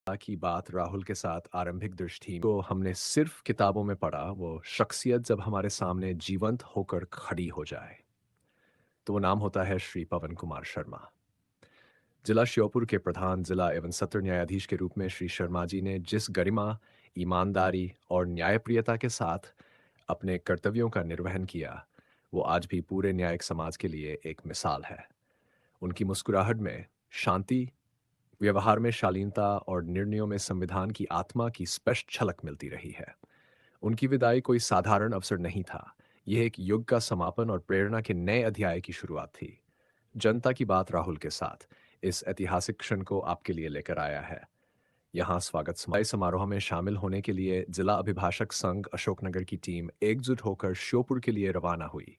की बात राहुल के साथ आरंभिक दृष्टि को हमने सिर्फ किताबों में पढ़ा, वो शख्सियत जब हमारे सामने जीवंत होकर खड़ी हो जाए, तो वो नाम होता है श्री पवन कुमार शर्मा। जिला श्योपुर के प्रधान जिला एवं सत्र न्यायाधीश के रूप में श्री शर्मा जी ने जिस गरिमा, ईमानदारी और न्यायप्रियता के साथ अपने कर्तव्यों का निर्वहन किया, वो आज भी पूरे न्यायिक समाज के लिए एक मिसाल है। उनकी मुस्कुराहट में शांति, व्यवहार में शालीनता और निर्णयों में संविधान की आत्मा की स्पष्ट झलक मिलती रही है। उनकी विदाई कोई साधारण अवसर नहीं था। यह एक युग का समापन और प्रेरणा के नए अध्याय की शुरुआत थी। जनता की बात राहुल के साथ इस ऐतिहासिक क्षण को आपके लिए लेकर आया है। यहाँ स्वागत समारोह में शामिल होने के लिए जिला अभिभाषक संघ अशोकनगर की टीम एकजुट होकर श्योपुर के लिए रवाना हुई।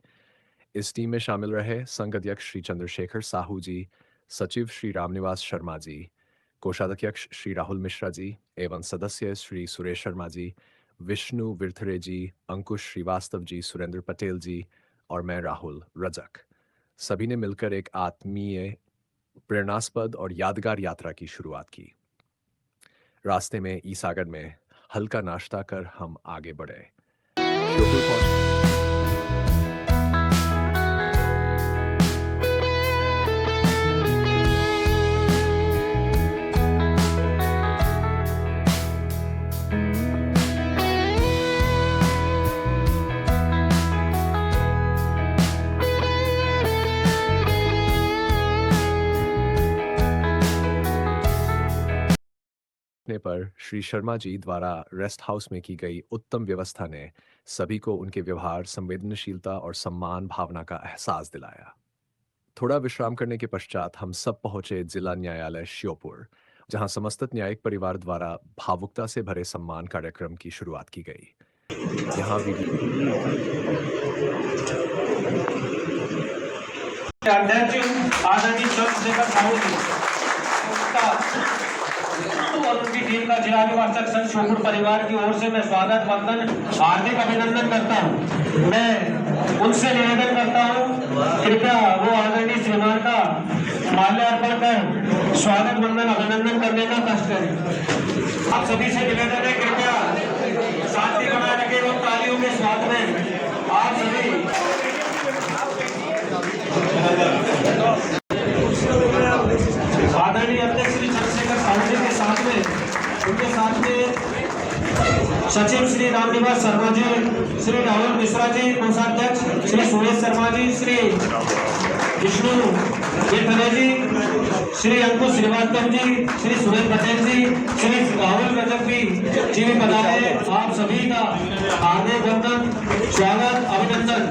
इस टीम में शामिल रहे संघ अध्यक्ष श्री चंद्रशेखर साहू जी, सचिव श्री रामनिवास शर्मा जी, कोषाध्यक्ष श्री राहुल मिश्रा जी एवं सदस्य श्री सुरेश शर्मा जी, विष्णु विरथरे जी, अंकुश श्रीवास्तव जी, सुरेंद्र पटेल जी और मैं राहुल रजक। सभी ने मिलकर एक आत्मीय, प्रेरणास्पद और यादगार यात्रा की शुरुआत की। रास्ते में ईसागर में हल्का नाश्ता कर हम आगे बढ़े। श्योपुर पहुंच पर श्री शर्मा जी द्वारा रेस्ट हाउस में की गई उत्तम व्यवस्था ने सभी को उनके व्यवहार, संवेदनशीलता और सम्मान भावना का एहसास दिलाया। थोड़ा विश्राम करने के पश्चात हम सब पहुंचे जिला न्यायालय श्योपुर, जहां समस्त न्यायिक परिवार द्वारा भावुकता से भरे सम्मान कार्यक्रम की शुरुआत की गई। यहाँ अध्यक्ष आदरणीय चंद्रशेखर साहू जी और उनकी टीम का जिला अभिभाषक संघ श्योपुर परिवार की ओर से मैं स्वागत, वंदन, हार्दिक अभिनंदन करता हूं। मैं उनसे निवेदन करता हूं, कृपया वो आदरणीय श्रीमान का माल्यार्पण कर स्वागत, वंदन, अभिनंदन करने का कष्ट करें। आप सभी से निवेदन है, कृपया शांति बनाए रखें और तालियों के साथ में आप सभी आदरणीय अध्यक्ष श्री चंद्रशेखर साहू जी के साथ में उनके साथ में सचिव श्री रामनिवास शर्मा जी, श्री राहुल मिश्रा जी, कोषाध्यक्ष श्री सुरेश शर्मा जी, श्री विष्णु विरथरे जी, श्री अंकुश श्रीवास्तव जी, श्री सुरेश पटेल जी, श्री राहुल रजक जी भी पधारे। आप सभी का हार्दिक वंदन, स्वागत, अभिनंदन।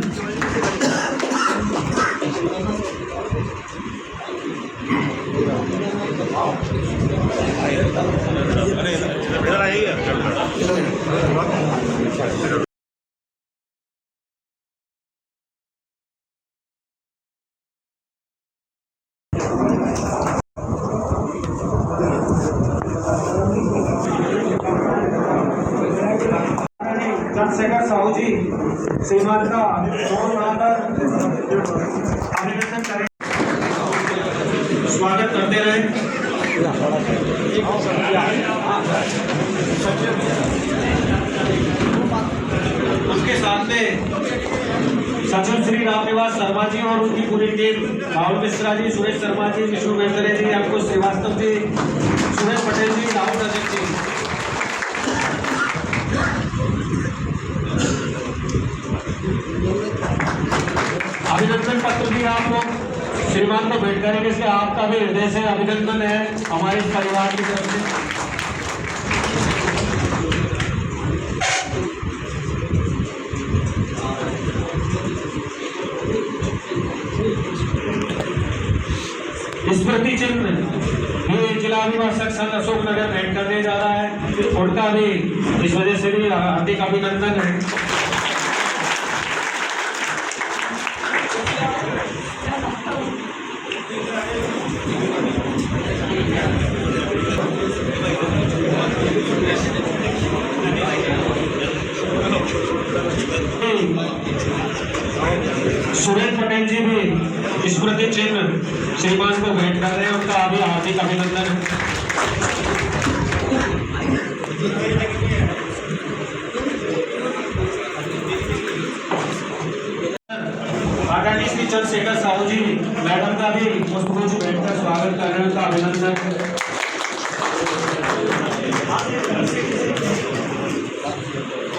चंद्रशेखर साहू जी श्रीमान का अभिनंदन करें, स्वागत करते रहे। उसके साथ में सचिव श्री रामनिवास शर्मा जी और उनकी पूरी टीम, राहुल मिश्रा जी, सुरेश शर्मा जी, विष्णु विरथरे जी, अंकुश श्रीवास्तव जी, सुरेश पटेल जी, राहुल रजक जी। अभिनंदन पत्र भी आप लोग श्रीमान को भेंट करेंगे, इसलिए आपका भी हृदय से अभिनंदन है हमारे इस परिवार की तरफ से। स्मृति चिन्ह ये जिला अभिभाषक संघ अशोकनगर भेंट करने जा रहा है, उनका भी इस वजह से भी हार्दिक अभिनंदन है। सुरेश पटेल जी भी स्मृति चिन्ह श्रीमान को भेंट कर रहे हैं, उनका अभी हार्दिक अभिनंदन है।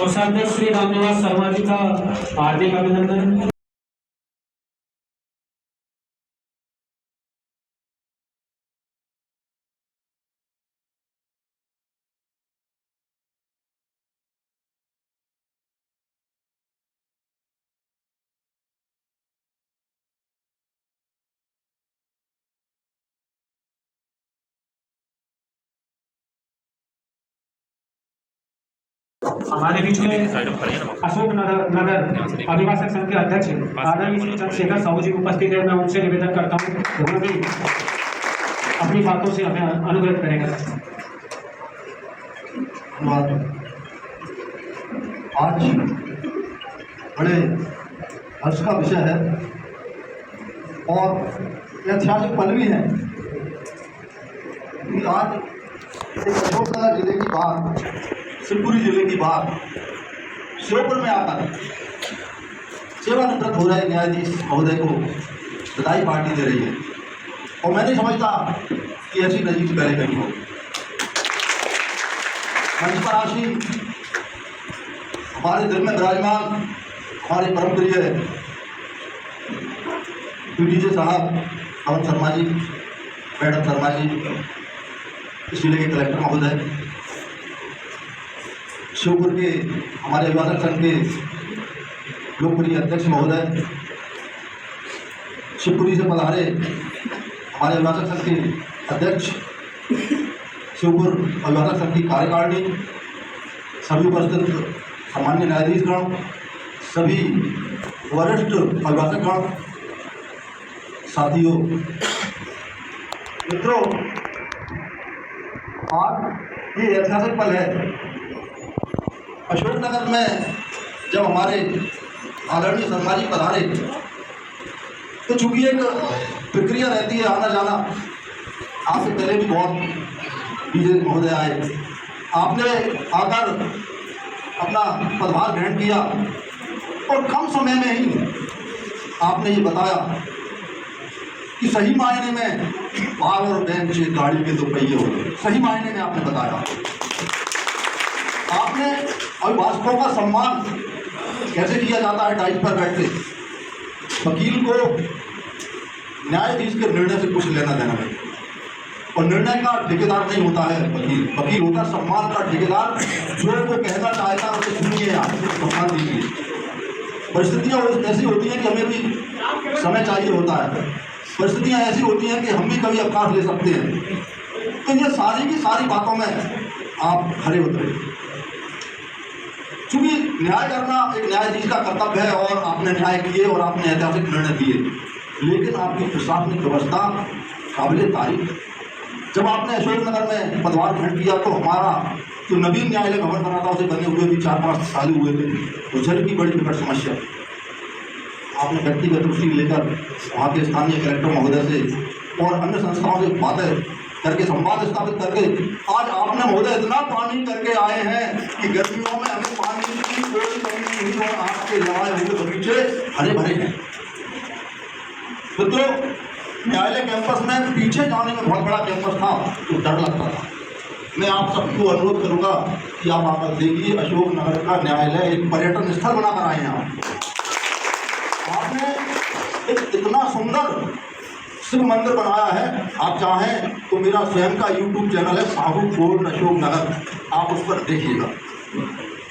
कोषाध्यक्ष श्री रामनिवास शर्मा जी का हार्दिक अभिनंदन। हमारे बीच में अशोक नगर आदिवासी संघ के अध्यक्ष आदरणीय श्री चंद्रशेखर साहू जी उपस्थित है। मैं उनसे निवेदन करता हूँ वो भी अपनी बातों से हमें अनुग्रहित करेंगे। आज बड़े हर्ष का विषय है और ऐतिहासिक पल भी है कि आज अशोकनगर जिले की बात, शिवपुरी जिले की बात श्योपुर में आकर सेवानिवृत्त हो रहे न्यायाधीश महोदय को बधाई पार्टी दे रही है और मैं नहीं समझता कि ऐसी नजीक पहले कहीं हो। मंच पर आसीन हमारे दिल में विराजमान हमारे परम प्रिय पीडीजे साहब पवन शर्मा जी, मैडम शर्मा जी, इस जिले के कलेक्टर महोदय, शिवपुर के हमारे अभिभाषक संघ के लोकप्रिय अध्यक्ष महोदय, शिवपुरी से पधारे हमारे अभिभाषक संघ के अध्यक्ष, शिवपुर अभिभाषक संघ की कार्यकारिणी, सभी उपस्थित सामान्य न्यायाधीशगण, सभी वरिष्ठ अभिभाषकगण, साथियों, मित्रों, आज ये ऐतिहासिक पल है। अशोकनगर में जब हमारे आदरणीय शर्मा जी पधारे तो चूंकि एक प्रक्रिया रहती है आना जाना, आपसे पहले भी बहुत डीजे महोदय आए, आपने आकर अपना पदभार ग्रहण किया और कम समय में ही आपने ये बताया कि सही मायने में बाल और बेंच गाड़ी के 2 पहिए होते, सही मायने में आपने बताया। आपने अभिभाषकों का सम्मान कैसे किया जाता है, डाइस पर बैठ के वकील को न्यायाधीश के निर्णय से कुछ लेना देना नहीं, और निर्णय का ठेकेदार नहीं होता है वकील, वकील होता है सम्मान का ठेकेदार, जो वो कहना चाहता है उसे सुनिए, आप सम्मान दीजिए। परिस्थितियाँ ऐसी होती हैं कि हमें भी समय चाहिए होता है, परिस्थितियाँ ऐसी होती हैं कि हम भी कभी अवकाश ले सकते हैं, तो ये सारी की सारी बातों में आप खड़े उतरे। चूंकि न्याय करना एक न्यायाधीश का कर्तव्य है और आपने न्याय किए और आपने ऐतिहासिक निर्णय दिए, लेकिन आपकी प्रशासनिक व्यवस्था काबिले तारीफ। जब आपने अशोकनगर में पदभार ग्रहण किया तो हमारा जो नवीन न्यायालय भवन बना था उसे बने हुए भी 4-5 साल हुए थे, तो जल की बड़ी विकट समस्या। आपने व्यक्तिगत दृष्टि लेकर वहाँ के स्थानीय कलेक्टर महोदय से और अन्य संस्थाओं से बातें करके संवाद स्थापित करके आज आपने महोदय इतना पानी करके आए हैं कि गर्मियों में हमें पानी की कोई कमी नहीं और आपके लगाए हुए बगीचे हरे भरे हैं। मित्रों, न्यायालय कैंपस में पीछे जाने में बहुत बड़ा कैंपस था तो डर लगता था। मैं आप सबको अनुरोध करूंगा कि आप आकर देखिए, अशोकनगर का न्यायालय एक पर्यटन स्थल बनाकर आए हैं। आपने एक इतना सुंदर शिव मंदिर बनाया है, आप चाहें तो मेरा स्वयं का YouTube चैनल है साहू कोर्ट अशोकनगर, आप उस पर देखिएगा।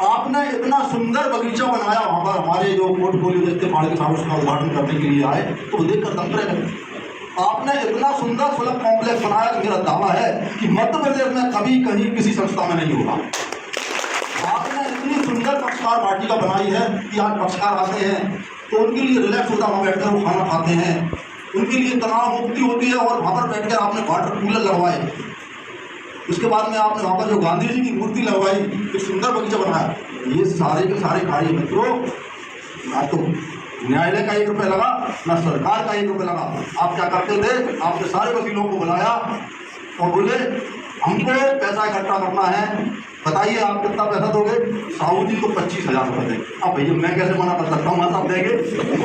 आपने इतना सुंदर बगीचा बनाया वहाँ पर, हमारे जो पोर्टफोलियो देखते पहाड़ के साहब उसका उद्घाटन करने के लिए आए तो देखकर दम रह गए। आपने इतना सुंदर सुलभ कॉम्प्लेक्स बनाया कि मेरा दावा है कि मध्य प्रदेश में कभी कहीं किसी संस्था में नहीं होगा। आपने इतनी सुंदर पक्षकार वाटिका बनाई है कि आज पक्षकार आते हैं तो उनके लिए रिलैक्स होता है, वहाँ बैठकर वो खाना खाते हैं, उनके लिए तनाव मुक्ति होती है। और वहाँ पर बैठकर आपने वाटर कूलर लगवाए, उसके बाद में आपने वहाँ पर जो गांधी जी की मूर्ति लगवाई, एक सुंदर बगीचा बनाया। ये सारे के सारे कार्य मित्रों, ना तो न्यायालय का 1 रुपये लगा, ना सरकार का 1 रुपये लगा। आप क्या करते थे, आपने सारे वकीलों को बुलाया और बोले हमको पैसा इकट्ठा करना है, बताइए आप कितना पैसा दोगे। साहू जी को 25,000 रुपये देंगे। अब भैया मैं कैसे मना कर सकता हूँ, मैं सब देंगे।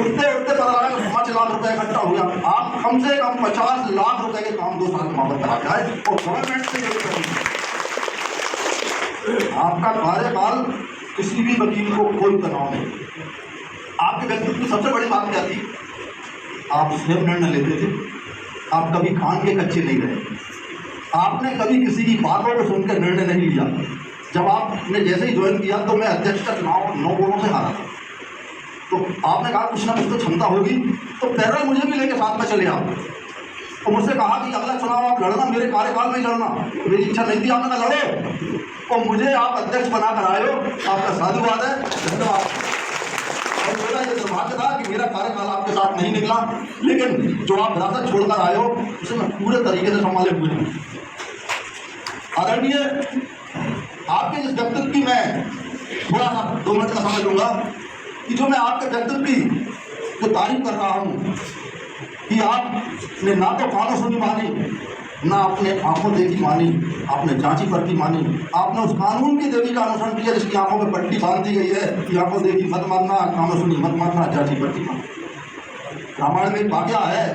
उठते उठते पता लगा 5 लाख रुपये इकट्ठा हो गया। आप कम से कम 50 लाख रुपये के काम 2 साल में वापस करा के आए और गवर्नमेंट से आपका कार्यकाल किसी भी वकील को कोई तनाव नहीं। आपके व्यक्तित्व की सबसे बड़ी बात क्या थी? आप स्वयं निर्णय लेते थे। आप कभी कान के कच्चे नहीं रहे। आपने कभी किसी की बातों को सुनकर निर्णय नहीं लिया। जब आपने जैसे ही ज्वाइन किया तो मैं अध्यक्ष का चुनाव 9 वोटों से हारा था। तो आपने कहा कुछ ना कुछ तो क्षमता होगी, तो पैरल मुझे भी लेके साथ में चले आओ। तो मुझसे कहा कि अगला चुनाव आप लड़ना, मेरे कार्यकाल में लड़ना। मेरी इच्छा नहीं थी, आपने कहा लड़ो। और मुझे आप अध्यक्ष बनाकर आए हो, आपका साधुवाद है, धन्यवाद। और मेरा ये दुर्भाग्य था कि मेरा कार्यकाल आपके साथ नहीं निकला, लेकिन जो आप विरासत छोड़कर आए हो उसे मैं पूरे तरीके से संभाले हुए हूँ। आदरणीय, आपके इस व्यक्तित्व की मैं थोड़ा सा 2 मिनट का समय लूँगा कि जो मैं आपके व्यक्तित्व की जो तारीफ कर रहा हूँ कि आपने ना तो कानों सुनी मानी, ना अपने आंखों देखी मानी, आपने जांची परखी मानी। आपने उस कानून की देवी का अनुसरण किया जिसकी आंखों में पट्टी बांध दी गई है कि आंखों देखी मत मानना, कानों सुनी मत मानना, जांची परखी मानना। रामायण में एक वाकया है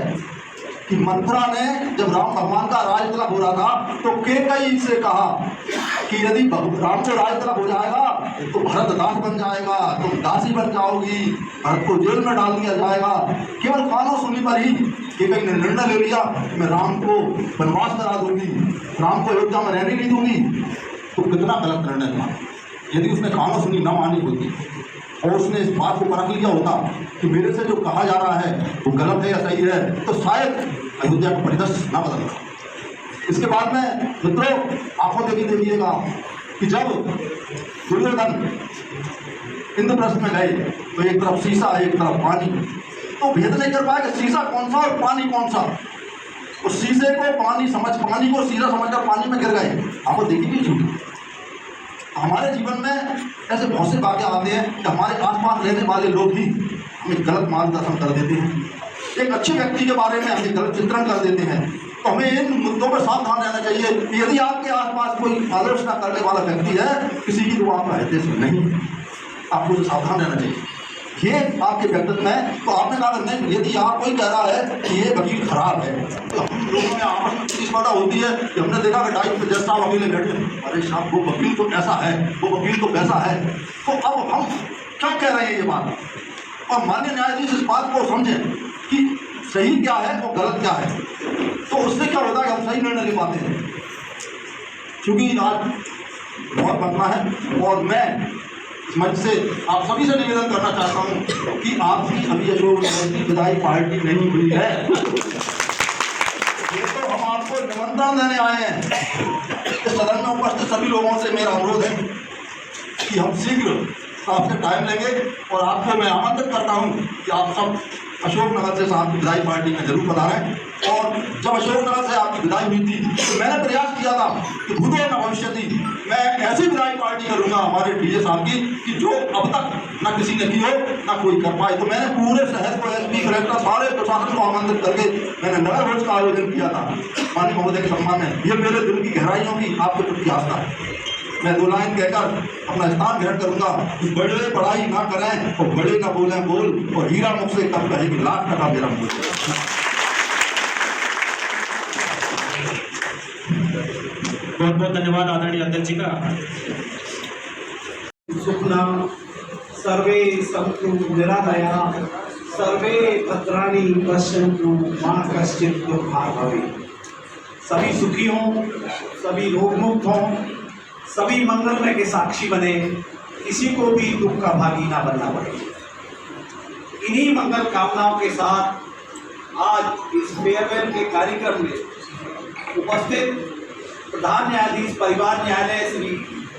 कि मंथरा ने जब राम भगवान का राज तलब हो रहा था तो केकई से कहा कि यदि राम को राज तलब हो जाएगा तो भरत दास बन जाएगा, तुम दासी बन जाओगी, भरत को जेल में डाल दिया जाएगा। केवल कानों सुनी पर ही केकई ने निर्णय ले लिया कि मैं राम को वनवास करा दूंगी, राम को अयोध्या में रहने नहीं दूंगी। तो कितना गलत निर्णय था। यदि उसने कानों सुनी न मानी होती और उसने इस बात को परख लिया होता कि मेरे से जो कहा जा रहा है वो गलत है या सही है, तो शायद अयोध्या का परिदृश्य ना बदलता। इसके बाद में मित्रों, आंखों देखी देखिएगा कि जब दुर्योधन इंद्रप्रस्थ में गए तो एक तरफ शीशा एक तरफ पानी, तो भेद नहीं कर पाया कि शीशा कौन सा और पानी कौन सा। उस शीशे को पानी को शीशा समझकर पानी में गिर गए। आपको देखी भी झूठी। हमारे जीवन में ऐसे बहुत से वाक़या आते हैं कि हमारे आसपास रहने वाले लोग ही हमें गलत मार्गदर्शन कर देते हैं, एक अच्छे व्यक्ति के बारे में हमें गलत चित्रण कर देते हैं। तो हमें इन मुद्दों पर सावधान रहना चाहिए कि यदि आपके आसपास कोई आलोचना करने वाला व्यक्ति है किसी की, तो आपका हितैषी नहीं, आपको सावधान रहना चाहिए। ये आपके व्यक्तित्व में, तो आपने कहा नहीं, यदि आप कोई कह रहा है कि ये वकील खराब है, तो हम लोगों में आपस में प्रतिस्पर्धा होती है कि हमने देखा कि टाइप पे जज साहब अकेले बैठे, अरे साहब वो वकील तो ऐसा है, वो वकील तो वैसा है। तो अब हम क्या कह रहे हैं ये बात, और माननीय न्यायाधीश इस बात को समझें कि सही क्या है और गलत क्या है। तो उससे क्या होता है कि हम सही निर्णय ले पाते हैं। क्योंकि आज बहुत बनना है और मैं मंच से आप सभी से निवेदन करना चाहता हूं कि आपकी अभी अशोक नगर की विधायी पार्टी नहीं हुई है, ये तो हम आपको निमंत्रण देने आए हैं। इस सदन में उपस्थित सभी लोगों से मेरा अनुरोध है कि हम शीघ्र आपसे टाइम लेंगे और आपको मैं आमंत्रित करता हूं कि आप सब अशोकनगर से साथ विधायी पार्टी में जरूर पधारें। और जब अशोकनगर से आपकी विदाई हुई थी तो मैंने प्रयास किया था कि भूतो न भविष्यति मैं ऐसी विधायी पार्टी करूंगा हमारे डीजे साहब की कि जो अब तक न किसी ने की हो न कोई कर पाए। तो मैंने पूरे शहर को एसपी कलेक्टर सारे प्रशासन को आमंत्रित करके मैंने नगर भोज का आयोजन किया था माननीय महोदय के सम्मान में। ये मेरे दिल की गहराइयों की आपके प्रति आस्था है। मैं 2 लाइन कहकर अपना स्थान ग्रहण करूंगा कि बड़े पढ़ाई ना करें और बड़े ना बोलें बोल, और हीरा मुख से कब कहे कि लाख टका मेरा मुझ। बहुत बहुत धन्यवाद आदरणीय अध्यक्ष जी का। सुखना सर्वे सन्तु निरामया सर्वे भद्राणि पश्यन्तु मा कश्चित् दुःखभाग् भवेत्। सभी सुखी हों, सभी रोगमुक्त हों, सभी मंगलमय के साक्षी बने, किसी को भी दुख का भागी ना बनना पड़े। इन्हीं मंगल कामनाओं के साथ आज इस फेयरवेल के कार्यक्रम में उपस्थित प्रधान न्यायाधीश परिवार न्यायालय श्री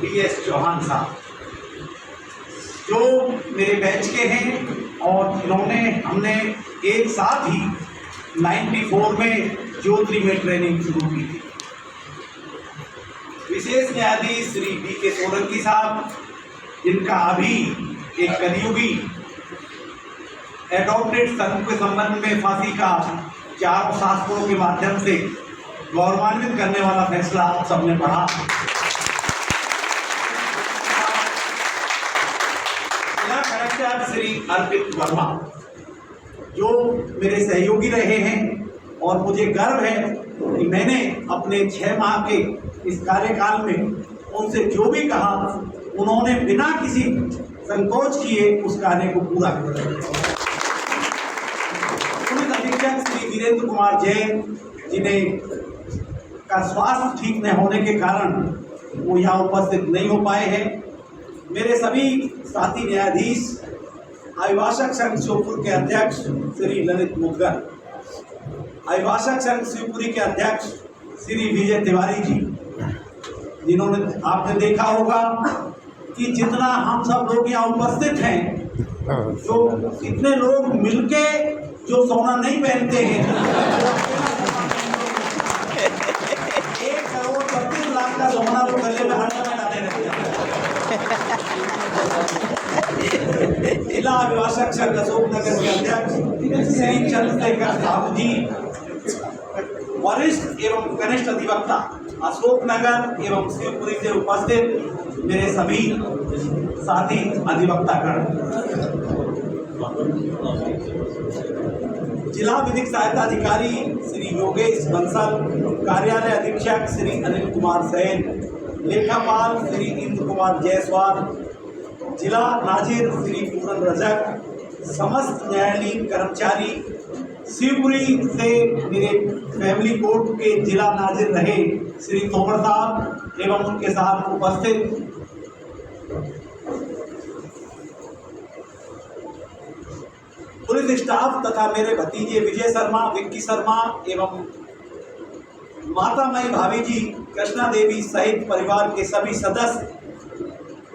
DS चौहान साहब, जो मेरे बैच के हैं और इन्होंने हमने एक साथ ही 94 में जोधरी में ट्रेनिंग शुरू की थी। विशेष न्यायाधीश श्री BK सोलंकी साहब, जिनका अभी एक कलयुगी एडॉप्टेड सन के संबंध में फांसी का 4 शासकों के माध्यम से गौरवान्वित करने वाला फैसला आप सबने पढ़ा। जिला कलेक्टर श्री अर्पित वर्मा, जो मेरे सहयोगी रहे हैं और मुझे गर्व है कि मैंने अपने 6 माह के इस कार्यकाल में उनसे जो भी कहा उन्होंने बिना किसी संकोच किए उस कार्य को पूरा किया। पुलिस अधीक्षक श्री वीरेंद्र कुमार जैन, जिन्हें का स्वास्थ्य ठीक न होने के कारण वो यहाँ उपस्थित नहीं हो पाए हैं। मेरे सभी साथी न्यायाधीश, अभिभाषक संघ शिवपुर के अध्यक्ष श्री ललित मुद्गल, अभिभाषक संघ शिवपुरी के अध्यक्ष श्री विजय तिवारी जी, जिन्होंने आपने देखा होगा कि जितना हम सब लोग यहाँ उपस्थित हैं, जो कितने लोग मिलके जो सोना नहीं पहनते हैं, 1,32,00,000 का सोना वो गले में हर समय डाले रहते हैं। जिला अभिभाषक संघ अशोकनगर के अध्यक्ष श्री चंद्रशेखर साहू जी, वरिष्ठ एवं कनिष्ठ अधिवक्ता अशोकनगर एवं शिवपुरी से उपस्थित मेरे सभी साथी अधिवक्तागण, जिला विधिक सहायता अधिकारी श्री योगेश बंसल, कार्यालय अधीक्षक श्री अनिल कुमार सैन, लेखापाल श्री इंद्र कुमार जायसवाल, जिला नाजिर श्री पूरन रजक, समस्त न्यायालयीन कर्मचारी, शिवपुरी से मेरे फैमिली कोर्ट के जिला नाजिर रहे श्री तोमर साहब एवं उनके साथ उपस्थित पुलिस स्टाफ तथा मेरे भतीजे विजय शर्मा, विक्की शर्मा एवं मातामयी भाभी जी कृष्णा देवी सहित परिवार के सभी सदस्य,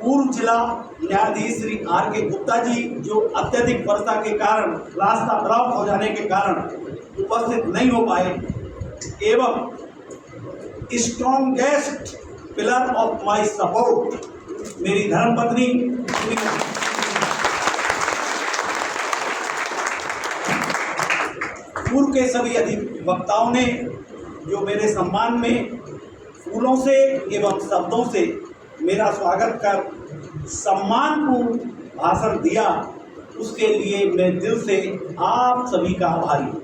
पूर्व जिला न्यायाधीश श्री आर के गुप्ता जी, जो अत्यधिक वर्षा के कारण रास्ता ब्लॉक हो जाने के कारण उपस्थित नहीं हो पाए, एवं strongest pillar of my support मेरी धर्मपत्नी पूर्व के सभी अधिवक्ताओं ने जो मेरे सम्मान में फूलों से एवं शब्दों से मेरा स्वागत कर सम्मानपूर्ण भाषण दिया, उसके लिए मैं दिल से आप सभी का आभारी हूँ।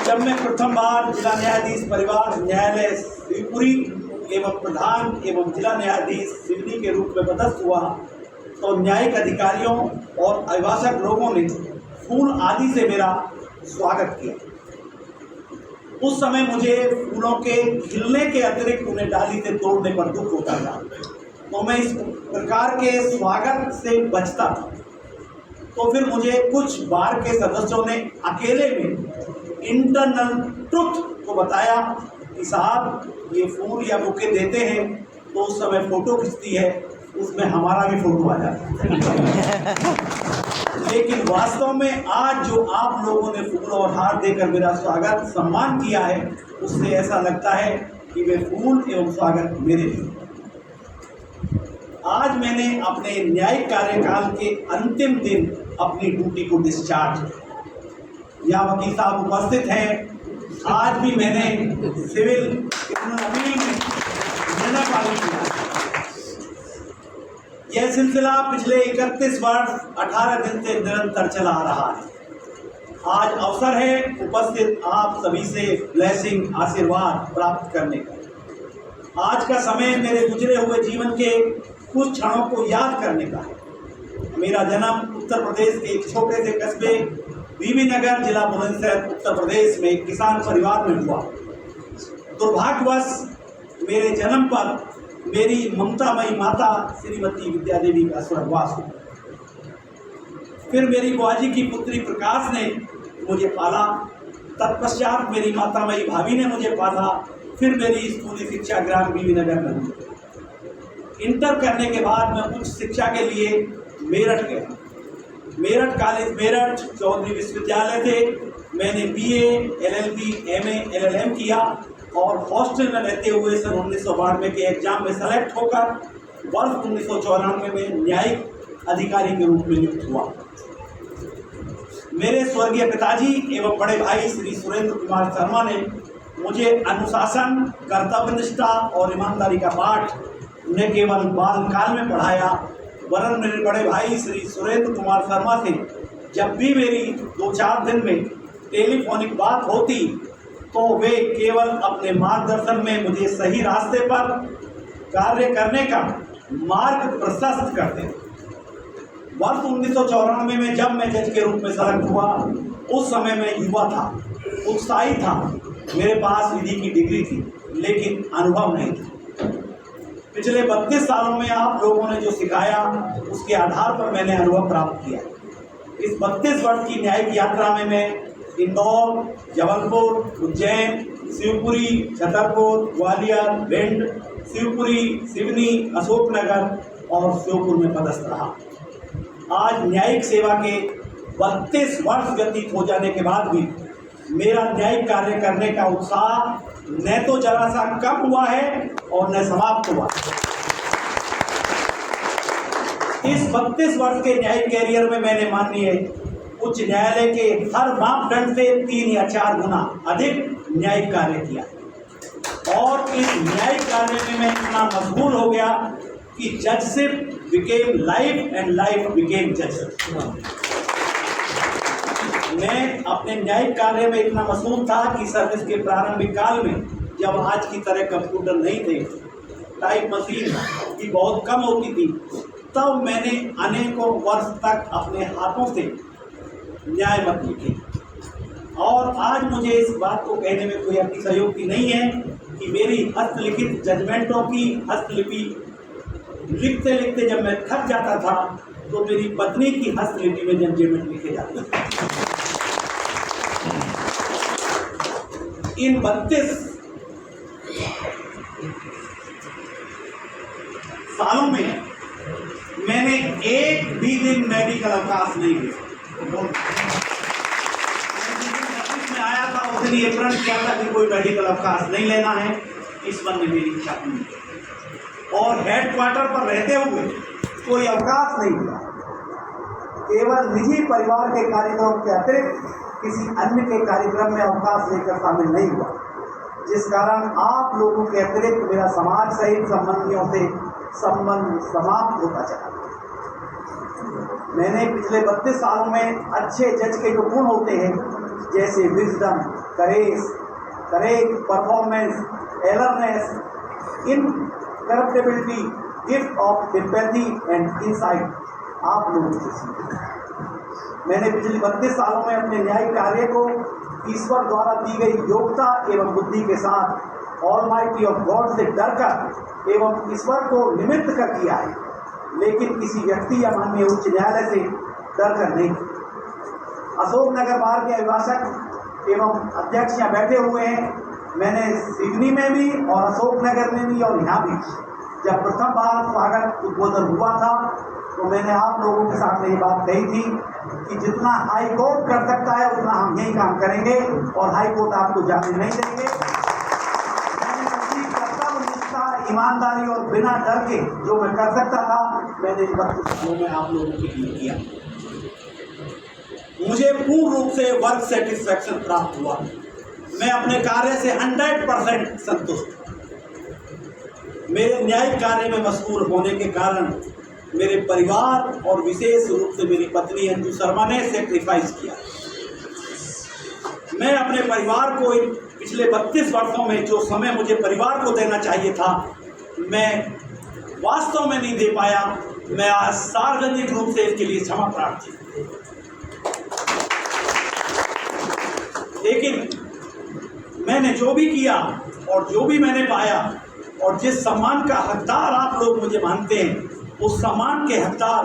जब मैं प्रथम बार जिला न्यायाधीश परिवार न्यायालय शिवपुरी एवं प्रधान एवं जिला न्यायाधीश सिवनी के रूप में पदस्थ हुआ, तो न्यायिक अधिकारियों और अभिभाषक लोगों ने फूल आदि से मेरा स्वागत किया। उस समय मुझे फूलों के खिलने के अतिरिक्त उन्हें डाली से तोड़ने पर दुख होता था, तो मैं इस प्रकार के स्वागत से बचता था। तो फिर मुझे कुछ बार के सदस्यों ने अकेले में इंटरनल ट्रुथ को बताया कि साहब ये फूल या बुके देते हैं तो उस समय फोटो खिंचती है, उसमें हमारा भी फोटो आ जाता है। लेकिन वास्तव में आज जो आप लोगों ने फूल और हार देकर मेरा स्वागत सम्मान किया है, उससे ऐसा लगता है कि वे फूल एवं स्वागत मेरे लिए। आज मैंने अपने न्यायिक कार्यकाल के अंतिम दिन अपनी ड्यूटी को डिस्चार्ज किया। यहाँ वकील साहब उपस्थित हैं। आज भी मैंने सिविल अपील में निर्णय पालन किया। यह सिलसिला पिछले 31 वर्ष 18 दिन से निरंतर चला आ रहा है। आज अवसर है उपस्थित आप सभी से ब्लेसिंग आशीर्वाद प्राप्त करने का। आज का समय मेरे गुजरे हुए जीवन के कुछ क्षणों को याद करने का है। मेरा जन्म उत्तर प्रदेश के एक छोटे से कस्बे बीबी नगर, जिला बुलंदशहर, उत्तर प्रदेश में एक किसान परिवार में हुआ। दुर्भाग्यवश मेरे जन्म पर मेरी ममतामयी माता श्रीमती विद्या देवी का स्वर्गवास हुआ। फिर मेरी बुआजी की पुत्री प्रकाश ने मुझे पाला। तत्पश्चात मेरी मातामयी भाभी ने मुझे पाला। फिर मेरी स्कूली शिक्षा ग्राम बीबी नगर में हुई। इंटर करने के बाद मैं उच्च शिक्षा के लिए मेरठ गया। मेरठ कॉलेज मेरठ चौधरी विश्वविद्यालय थे। मैंने BA, LLB, MA, LLM किया और हॉस्टल में रहते हुए सन 1992 के एग्जाम में सेलेक्ट होकर वर्ष 1994 में न्यायिक अधिकारी के रूप में नियुक्त हुआ। मेरे स्वर्गीय पिताजी एवं बड़े भाई श्री सुरेंद्र कुमार शर्मा ने मुझे अनुशासन, कर्तव्यनिष्ठा और ईमानदारी का पाठ न केवल बालकाल में पढ़ाया, वरन मेरे बड़े भाई श्री सुरेंद्र कुमार शर्मा से जब भी मेरी 2-4 दिन में टेलीफोनिक बात होती तो वे केवल अपने मार्गदर्शन में मुझे सही रास्ते पर कार्य करने का मार्ग प्रशस्त करते हैं। वर्ष 1994 में जब मैं जज के रूप में सेलेक्ट हुआ, उस समय मैं युवा था, उत्साही था, मेरे पास विधि की डिग्री थी, लेकिन अनुभव नहीं था। पिछले 32 सालों में आप लोगों ने जो सिखाया, उसके आधार पर मैंने अनुभव प्राप्त किया। इस 32 वर्ष की न्यायिक यात्रा में मैं इंदौर, जबलपुर, उज्जैन, शिवपुरी, छतरपुर, ग्वालियर, भिंड, शिवपुरी, सिवनी, अशोकनगर और श्योपुर में पदस्थ रहा। आज न्यायिक सेवा के 32 वर्ष व्यतीत हो जाने के बाद भी मेरा न्यायिक कार्य करने का उत्साह न तो जरा सा कम हुआ है और न समाप्त हुआ। इस 32 वर्ष के न्यायिक कैरियर में मैंने माननीय उच्च न्यायालय के हर मापदंड से 3 या 4 गुना अधिक न्यायिक कार्य किया और इस न्यायिक कार्य में मैं इतना मशगूल हो गया कि judgeship became life and life became judgeship. मैं अपने न्यायिक कार्य में इतना मशगूल था कि सर्विस के प्रारंभिक काल में, जब आज की तरह कंप्यूटर नहीं थे, टाइप मशीन की बहुत कम होती थी, तब मैंने अनेकों वर्ष तक अपने हाथों से न्याय मत लिखे। और आज मुझे इस बात को कहने में कोई अतिशयोक्ति नहीं है कि मेरी हस्तलिखित जजमेंटों की हस्तलिपि लिखते लिखते जब मैं थक जाता था, तो मेरी पत्नी की हस्तलिपि में जजमेंट लिखे जाते थे। इन 32 सालों में मैंने एक भी दिन मेडिकल अवकाश नहीं लिया। में आया था उस दिन ये प्रण किया था कि कोई मेडिकल अवकाश नहीं लेना है, इस मन में मेरी इच्छा थी और हेडक्वार्टर पर रहते हुए कोई अवकाश नहीं लिया। केवल निजी परिवार के कार्यक्रम के अतिरिक्त किसी अन्य के कार्यक्रम में अवकाश लेकर शामिल नहीं हुआ, जिस कारण आप लोगों के अतिरिक्त मेरा समाज सहित संबंधियों से संबंध समाप्त होता चला। मैंने पिछले 32 सालों में अच्छे जज के जो गुण होते हैं, जैसे wisdom, courage, performance, alertness, incorruptibility, gift of sympathy and insight, आप लोगों से सीखे। मैंने पिछले 32 सालों में अपने न्यायिक कार्य को ईश्वर द्वारा दी गई योग्यता एवं बुद्धि के साथ ऑलमाइटी ऑफ गॉड से डरकर एवं ईश्वर को निमित्त कर किया है, लेकिन किसी व्यक्ति या माननीय उच्च न्यायालय से डरकर नहीं। अशोकनगर बार के अभिभाषक एवं अध्यक्ष यहाँ बैठे हुए हैं। मैंने सिवनी में भी और अशोकनगर में भी और यहाँ भी जब प्रथम बार स्वागत उद्बोधन हुआ था, तो मैंने आप लोगों के सामने ये बात कही थी कि जितना हाई कोर्ट कर सकता है उतना हम यही काम करेंगे और हाई कोर्ट आपको जाने नहीं देंगे। मैंने अपनी कर्तव्य, निष्ठा, ईमानदारी और बिना डर के जो मैं कर सकता था, मैंने इन 32 सालों में आप लोगों के लिए किया। मुझे पूर्ण रूप से वर्क सेटिस्फैक्शन प्राप्त हुआ। मैं अपने कार्य से 100% संतुष्ट। मेरे न्यायिक कार्य में मशगूल होने के कारण मेरे परिवार और विशेष रूप से मेरी पत्नी अंजू शर्मा ने सेक्रीफाइस किया। मैं अपने परिवार को इन पिछले 32 वर्षों में जो समय मुझे परिवार को देना चाहिए था, मैं वास्तव में नहीं दे पाया। मैं आज सार्वजनिक रूप से इसके लिए क्षमा प्रार्थी हूं। लेकिन मैंने जो भी किया और जो भी मैंने पाया और जिस सम्मान का हकदार आप लोग मुझे मानते हैं, उस सम्मान के हकदार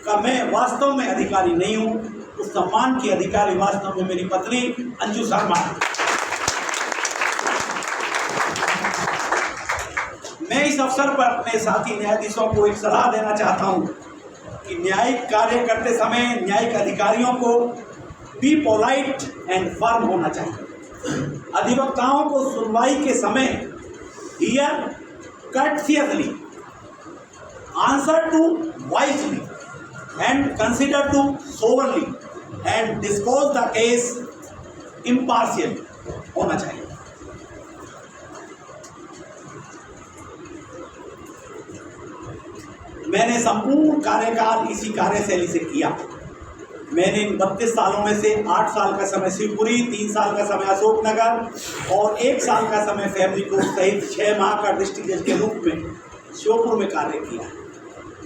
का मैं वास्तव में अधिकारी नहीं हूं। उस सम्मान की अधिकारी वास्तव में मेरी पत्नी अंजू शर्मा है। मैं इस अवसर पर अपने साथी न्यायाधीशों को एक सलाह देना चाहता हूं कि न्यायिक कार्य करते समय न्यायिक अधिकारियों को बी पोलाइट एंड फर्म होना चाहिए। अधिवक्ताओं को सुनवाई के समय here courteously, answer to wisely and consider to soberly and dispose the case impartially होना चाहिए। मैंने संपूर्ण कार्यकाल इसी कार्यशैली से किया। मैंने इन 32 सालों में से 8 साल का समय शिवपुरी, 3 साल का समय अशोकनगर और 1 साल का समय फैमिली कोर्ट सहित 6 माह का डिस्ट्रिक्ट जज के रूप में श्योपुर में कार्य किया।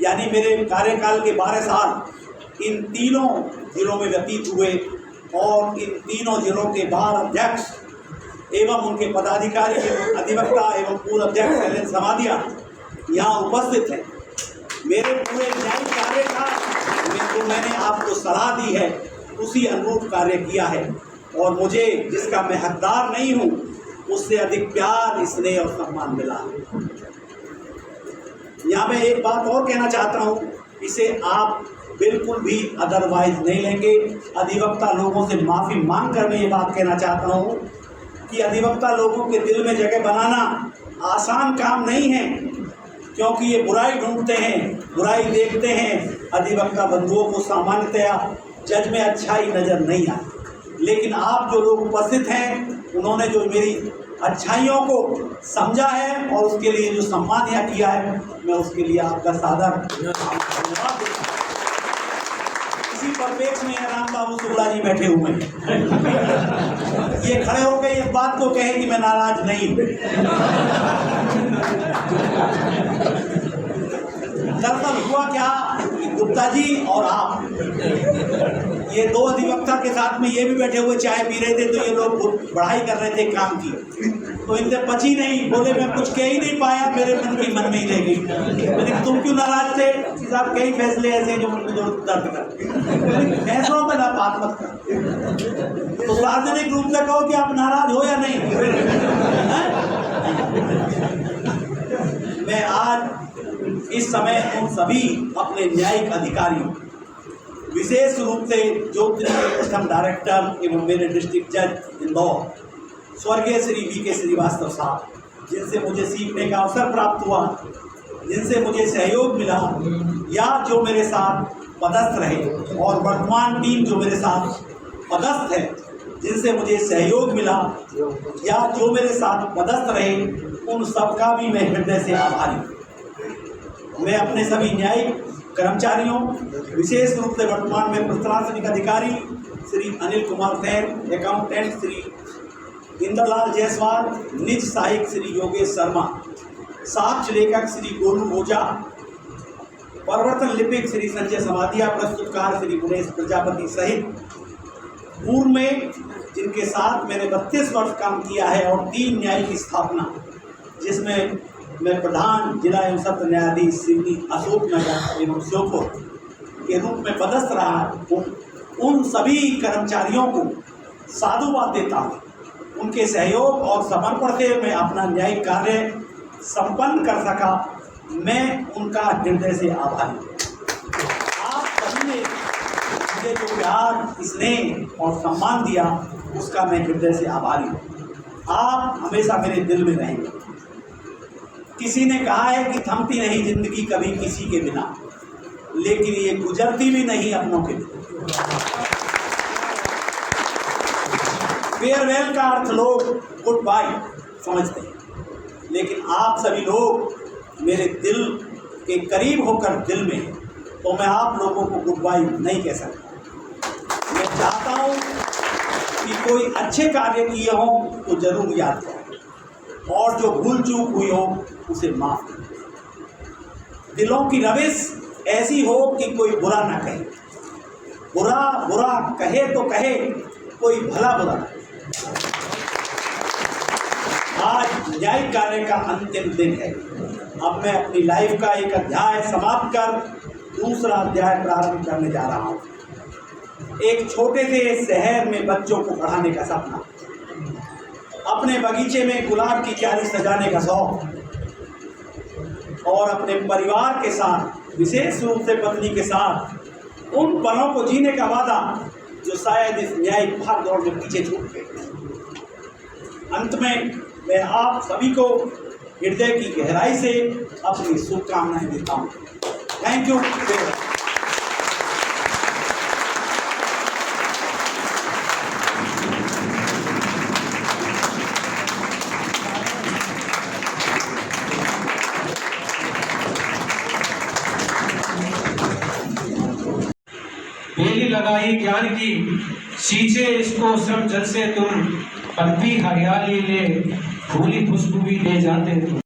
यानी मेरे कार्यकाल के 12 साल इन तीनों जिलों में व्यतीत हुए और इन तीनों जिलों के बार अध्यक्ष एवं उनके पदाधिकारी एवं अधिवक्ता एवं पूर्व अध्यक्ष एल समाधिया यहाँ उपस्थित हैं। मेरे पूरे न्यायिक कार्य का जो मैंने आपको सलाह दी है उसी अनुरूप कार्य किया है और मुझे जिसका मैं हकदार नहीं हूँ उससे अधिक प्यार, स्नेह और सम्मान मिला। यहाँ मैं एक बात और कहना चाहता हूँ, इसे आप बिल्कुल भी अदरवाइज नहीं लेंगे। अधिवक्ता लोगों से माफ़ी मांग कर मैं ये बात कहना चाहता हूँ कि अधिवक्ता लोगों के दिल में जगह बनाना आसान काम नहीं है, क्योंकि ये बुराई ढूंढते हैं, बुराई देखते हैं। अधिवक्ता बंधुओं को सामान्यतया जज में अच्छाई नज़र नहीं आती, लेकिन आप जो लोग उपस्थित हैं उन्होंने जो मेरी अच्छाइयों को समझा है और उसके लिए जो सम्मान यहाँ किया है, मैं उसके लिए आपका सादर धन्यवाद देता हूँ। इसी परिपेक्ष में राम बाबू शुक्ला जी बैठे हुए हैं, ये खड़े होकर इस बात को कहें कि मैं नाराज नहीं हूँ। दरअसल हुआ क्या कि गुप्ता जी और आप ये दो अधिवक्ता के साथ में ये भी बैठे हुए चाय पी रहे थे, तो ये लोग बढ़ाई कर रहे थे काम की, तो इनसे पची नहीं, बोले मैं कुछ कह ही नहीं पाया, मेरे मन की मन में ही रह गई। मैंने तुम क्यों नाराज थे? साहब कई फैसले ऐसे हैं जो मुझे जो दर्द कर, फैसलों में ना बात मत कर, तो सार्वजनिक रूप से कहो कि आप नाराज हो या नहीं। मैं आज इस समय उन सभी अपने न्यायिक अधिकारियों, विशेष रूप से जो प्रथम डायरेक्टर एवं मेरे डिस्ट्रिक्ट जज इंदौर स्वर्गीय श्री वी.के. श्रीवास्तव साहब, जिनसे मुझे सीखने का अवसर प्राप्त हुआ, जिनसे मुझे सहयोग मिला, या जो मेरे साथ पदस्थ रहे, और वर्तमान टीम जो मेरे साथ पदस्थ है जिनसे मुझे सहयोग मिला या जो मेरे साथ पदस्थ रहे, उन सबका भी मैं हृदय से आभारी हूँ। मैं अपने सभी न्यायिक कर्मचारियों, विशेष रूप से वर्तमान में प्रशासनिक अधिकारी श्री अनिल कुमार सेन, अकाउंटेंट श्री इंद्रलाल जायसवाल, निज सहायक श्री योगेश शर्मा, साक्ष्य लेखक श्री गोलू ओझा, प्रवर्तन लिपिक श्री संजय समाधिया, प्रस्तुतकार श्री गुणेश प्रजापति सहित पूर्व में जिनके साथ मैंने 32 वर्ष काम किया है और 3 न्यायिक स्थापना, जिसमें मैं प्रधान जिला एवं सत्र न्यायाधीश श्री अशोकनगर एवं श्योपुर के रूप में पदस्थ रहा हूँ, उन सभी कर्मचारियों को साधुवाद देता हूँ। उनके सहयोग और समर्पण से मैं अपना न्यायिक कार्य संपन्न कर सका, मैं उनका हृदय से आभारी हूँ। आप सभी ने मुझे जो प्यार, स्नेह और सम्मान दिया, उसका मैं हृदय से आभारी हूँ। आप हमेशा मेरे दिल में रहेंगे। किसी ने कहा है कि थमती नहीं जिंदगी कभी किसी के बिना, लेकिन ये गुजरती भी नहीं अपनों के बिना। फेयरवेल का अर्थ लोग गुड बाय समझते हैं, लेकिन आप सभी लोग मेरे दिल के करीब होकर दिल में हैं, तो मैं आप लोगों को गुड बाय नहीं कह सकता। मैं चाहता हूँ कि कोई अच्छे कार्य किए हों तो जरूर याद करें, और जो भूल चूक हुई हो उसे माफ करें। दिलों की रविश ऐसी हो कि कोई बुरा ना कहे, बुरा बुरा कहे तो कहे, कोई भला बुरा। आज न्यायिक कार्य का अंतिम दिन है। अब मैं अपनी लाइफ का एक अध्याय समाप्त कर दूसरा अध्याय प्रारंभ करने जा रहा हूँ। एक छोटे से शहर में बच्चों को पढ़ाने का सपना, अपने बगीचे में गुलाब की क्यारी सजाने का शौक, और अपने परिवार के साथ, विशेष रूप से पत्नी के साथ उन पलों को जीने का वादा जो शायद इस न्यायिक भागदौड़ में पीछे छूट गए। अंत में मैं आप सभी को हृदय की गहराई से अपनी शुभकामनाएं देता हूँ। Thank you. बेली लगा लगाई ज्ञान की, सींचे इसको श्रम जल से तुम, पत्ती हरियाली ले, फूली खुशबू भी ले जाते तुम।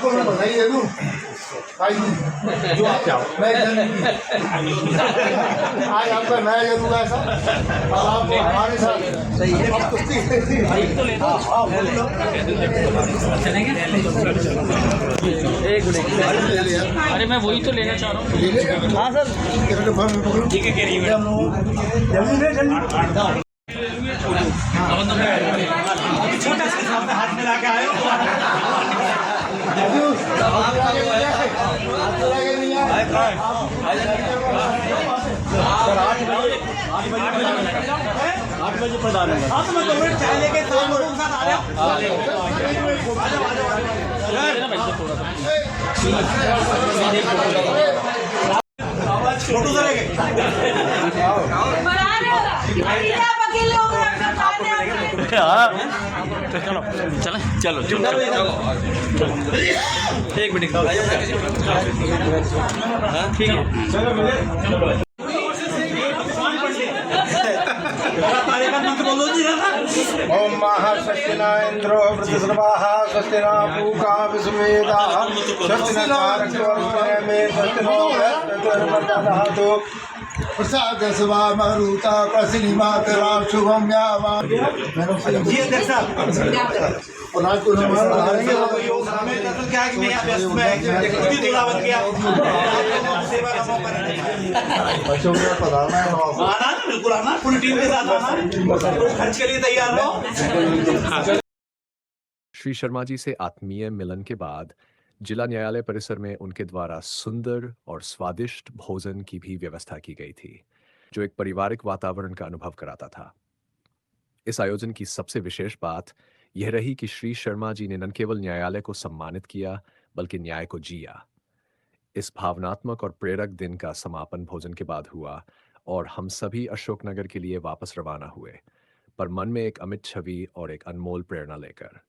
आपको मैं बधाई दे दूं आइए जो आप चाहो मैं आज आपका नया जन्म हुआ ऐसा और आप हमारे साथ सही है अब कुश्ती तो ले दो अरे मैं वही तो लेना चाह रहा हूँ। हाँ सर ठीक है, कह रही है छोटा सा सामने हाथ मिला के आए आठ बजे पढ़ा रहे हैं। हाँ तो मैं 2 मिनट चाय लेके साथ लोगों के साथ आ रहा छोटू सर चलो चलो चलो एक मिनट ठीक है। ओम महासस्तिना इंद्रो वृद्धस्रवाः स्वस्तिना पूका विश्ववेदाः स्वस्तिना तारकवर्षणे मे स्वस्तिनो बृहस्पतिर्वदधातु प्रसाद सवा मरुता प्रसिनिमा करा शुभम यावा जी अध्यक्ष साहब और आज को हमारा हमें दरअसल क्या है कि मैं यहाँ व्यस्त में खुद ही दूल्हा बन गया सेवा का मौका नहीं बच्चों का पधारना है आना बिल्कुल आना पूरी टीम के साथ आना खर्च के लिए तैयार रहो। श्री शर्मा जी से आत्मीय मिलन के बाद जिला न्यायालय परिसर में उनके द्वारा सुंदर और स्वादिष्ट भोजन की भी व्यवस्था की गई थी, जो एक पारिवारिक वातावरण का अनुभव कराता था। इस आयोजन की सबसे विशेष बात यह रही कि श्री शर्मा जी ने न केवल न्यायालय को सम्मानित किया, बल्कि न्याय को जिया। इस भावनात्मक और प्रेरक दिन का समापन भोजन के बाद हुआ और हम सभी अशोकनगर के लिए वापस रवाना हुए, पर मन में एक अमिट छवि और एक अनमोल प्रेरणा लेकर।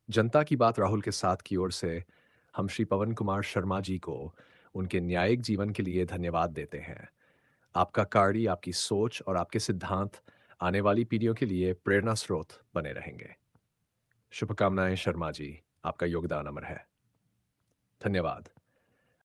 जनता की बात राहुल के साथ की ओर से हम श्री पवन कुमार शर्मा जी को उनके न्यायिक जीवन के लिए धन्यवाद देते हैं। आपका कार्य, आपकी सोच और आपके सिद्धांत आने वाली पीढ़ियों के लिए प्रेरणा स्रोत बने रहेंगे। शुभकामनाएं शर्मा जी, आपका योगदान अमर है। धन्यवाद।